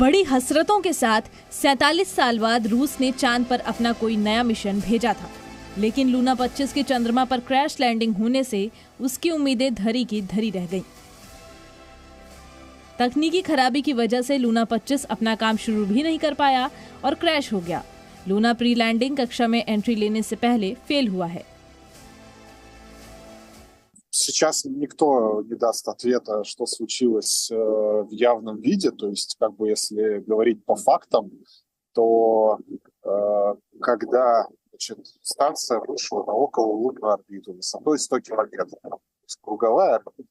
बड़ी हसरतों के साथ 47 साल बाद रूस ने चांद पर अपना कोई नया मिशन भेजा था, लेकिन लूना 25 के चंद्रमा पर क्रैश लैंडिंग होने से उसकी उम्मीदें धरी की धरी रह गईं। तकनीकी खराबी की वजह से लूना 25 अपना काम शुरू भी नहीं कर पाया और क्रैश हो गया। लूना प्री लैंडिंग कक्षा में एंट्री लेने से पहले फेल हुआ है। Сейчас никто не даст ответа, что случилось в явном виде. То есть, как бы, если говорить по фактам, то когда станция вышла на окололунную орбиту высотой 100 километров, круговая орбита,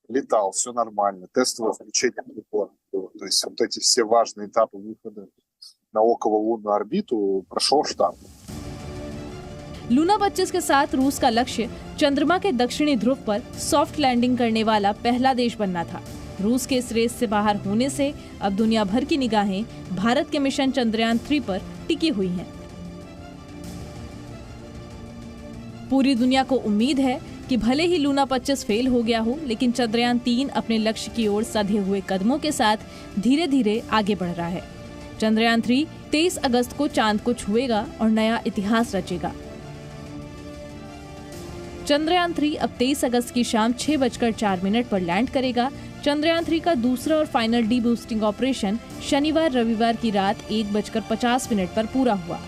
летал, все нормально, тестовое включение прибора было. То есть, вот эти все важные этапы выхода на окололунную орбиту прошел штаб. लूना 25 के साथ रूस का लक्ष्य चंद्रमा के दक्षिणी ध्रुव पर सॉफ्ट लैंडिंग करने वाला पहला देश बनना था। रूस के इस रेस से बाहर होने से अब दुनिया भर की निगाहें भारत के मिशन चंद्रयान 3 पर टिकी हुई हैं। पूरी दुनिया को उम्मीद है कि भले ही लूना 25 फेल हो गया हो, लेकिन चंद्रयान 3 अपने लक्ष्य की ओर सधे हुए कदमों के साथ धीरे धीरे आगे बढ़ रहा है। चंद्रयान 3 23 अगस्त को चांद को छुएगा और नया इतिहास रचेगा। चंद्रयान 3 अब 23 अगस्त की शाम 6:04 पर लैंड करेगा। चंद्रयान 3 का दूसरा और फाइनल डी बूस्टिंग ऑपरेशन शनिवार रविवार की रात 1:50 पर पूरा हुआ।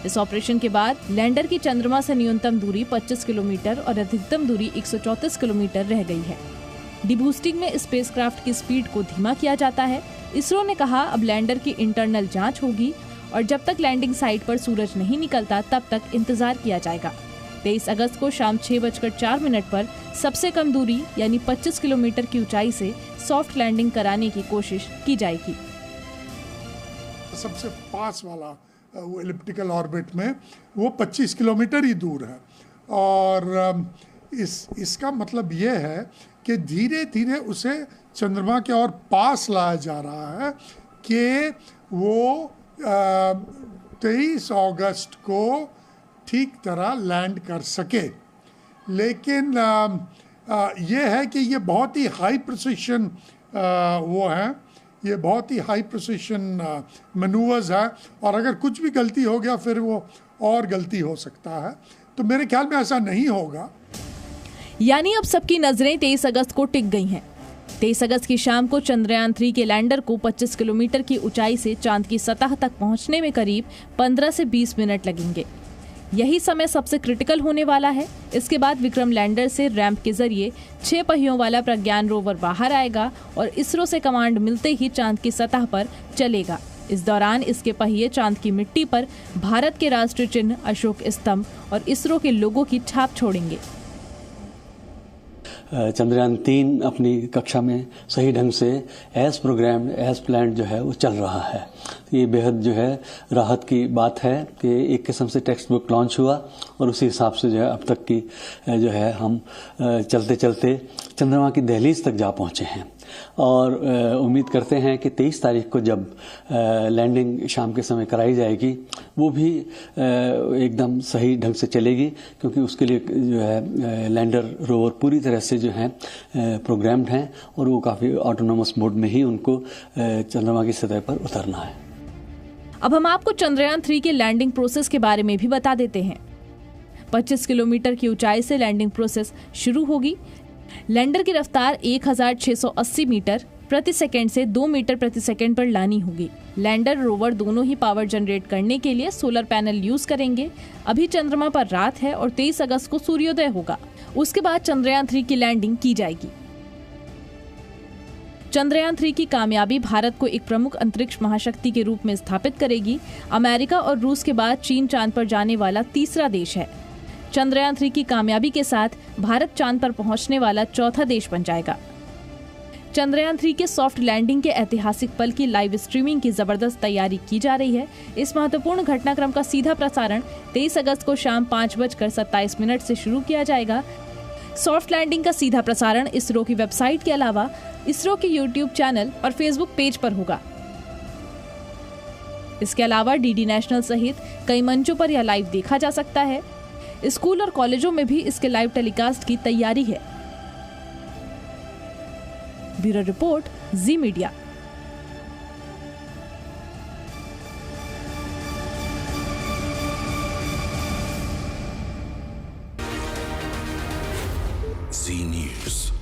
इस ऑपरेशन के बाद लैंडर की चंद्रमा से न्यूनतम दूरी 25 किलोमीटर और अधिकतम दूरी 134 किलोमीटर रह गई है। डी बूस्टिंग में स्पेसक्राफ्ट की स्पीड को धीमा किया जाता है। इसरो ने कहा अब लैंडर की इंटरनल जांच होगी और जब तक लैंडिंग साइट पर सूरज नहीं निकलता तब तक इंतजार किया जाएगा। 23 अगस्त को शाम 6:04 पर सबसे कम दूरी यानी 25 किलोमीटर की ऊंचाई से सॉफ्ट लैंडिंग कराने की कोशिश की जाएगी। सबसे पास वाला वो एलिप्टिकल ऑर्बिट में वो 25 किलोमीटर ही दूर है और इसका मतलब ये है कि धीरे धीरे उसे चंद्रमा के और पास लाया जा रहा है कि वो 23 अगस्त को ठीक तरह लैंड कर सके। लेकिन ये है कि ये बहुत ही हाई प्रिसिशन वो है, ये बहुत ही हाई प्रिसिशन मैनूवर्स है और अगर कुछ भी गलती हो गया फिर वो और गलती हो सकता है, तो मेरे ख्याल में ऐसा नहीं होगा। यानी अब सबकी नजरें 23 अगस्त को टिक गई हैं। 23 अगस्त की शाम को चंद्रयान 3 के लैंडर को 25 किलोमीटर की ऊंचाई से चांद की सतह तक पहुंचने में करीब 15 से 20 मिनट लगेंगे। यही समय सबसे क्रिटिकल होने वाला है। इसके बाद विक्रम लैंडर से रैंप के जरिए 6 पहियों वाला प्रज्ञान रोवर बाहर आएगा और इसरो से कमांड मिलते ही चांद की सतह पर चलेगा। इस दौरान इसके पहिए चांद की मिट्टी पर भारत के राष्ट्रीय चिन्ह अशोक स्तंभ और इसरो के लोगो की छाप छोड़ेंगे। चंद्रयान 3 अपनी कक्षा में सही ढंग से एज प्रोग्राम्ड एज प्लान्ड जो है वो चल रहा है। ये बेहद जो है राहत की बात है कि एक किस्म से टेक्स्ट बुक लॉन्च हुआ और उसी हिसाब से जो है अब तक की जो है हम चलते चलते चंद्रमा की दहलीज तक जा पहुंचे हैं और उम्मीद करते हैं कि 23 तारीख को जब लैंडिंग शाम के समय कराई जाएगी वो भी एकदम सही ढंग से चलेगी, क्योंकि उसके लिए जो है लैंडर रोवर पूरी तरह से जो है प्रोग्राम्ड हैं और वो काफ़ी ऑटोनोमस मोड में ही उनको चंद्रमा की सतह पर उतरना है। अब हम आपको चंद्रयान 3 के लैंडिंग प्रोसेस के बारे में भी बता देते हैं। 25 किलोमीटर की ऊंचाई से लैंडिंग प्रोसेस शुरू होगी। लैंडर की रफ्तार 1680 मीटर प्रति सेकंड से 2 मीटर प्रति सेकंड पर लानी होगी। लैंडर रोवर दोनों ही पावर जनरेट करने के लिए सोलर पैनल यूज करेंगे। अभी चंद्रमा पर रात है और 23 अगस्त को सूर्योदय होगा। उसके बाद चंद्रयान 3 की लैंडिंग की जाएगी। चंद्रयान 3 की कामयाबी भारत को एक प्रमुख अंतरिक्ष महाशक्ति के रूप में स्थापित करेगी। अमेरिका और रूस के बाद चीन चांद पर जाने वाला तीसरा देश है। चंद्रयान 3 की कामयाबी के साथ भारत चांद पर पहुंचने वाला चौथा देश बन जाएगा। चंद्रयान 3 के सॉफ्ट लैंडिंग के ऐतिहासिक पल की लाइव स्ट्रीमिंग की जबरदस्त तैयारी की जा रही है। इस महत्वपूर्ण घटनाक्रम का सीधा प्रसारण 23 अगस्त को शाम 5:27 से शुरू किया जाएगा। सॉफ्ट लैंडिंग का सीधा प्रसारण इसरो की वेबसाइट के अलावा इसरो के YouTube चैनल और Facebook पेज पर होगा। इसके अलावा डीडी नेशनल सहित कई मंचों पर यह लाइव देखा जा सकता है। स्कूल और कॉलेजों में भी इसके लाइव टेलीकास्ट की तैयारी है। ब्यूरो रिपोर्ट, जी मीडिया। Z News.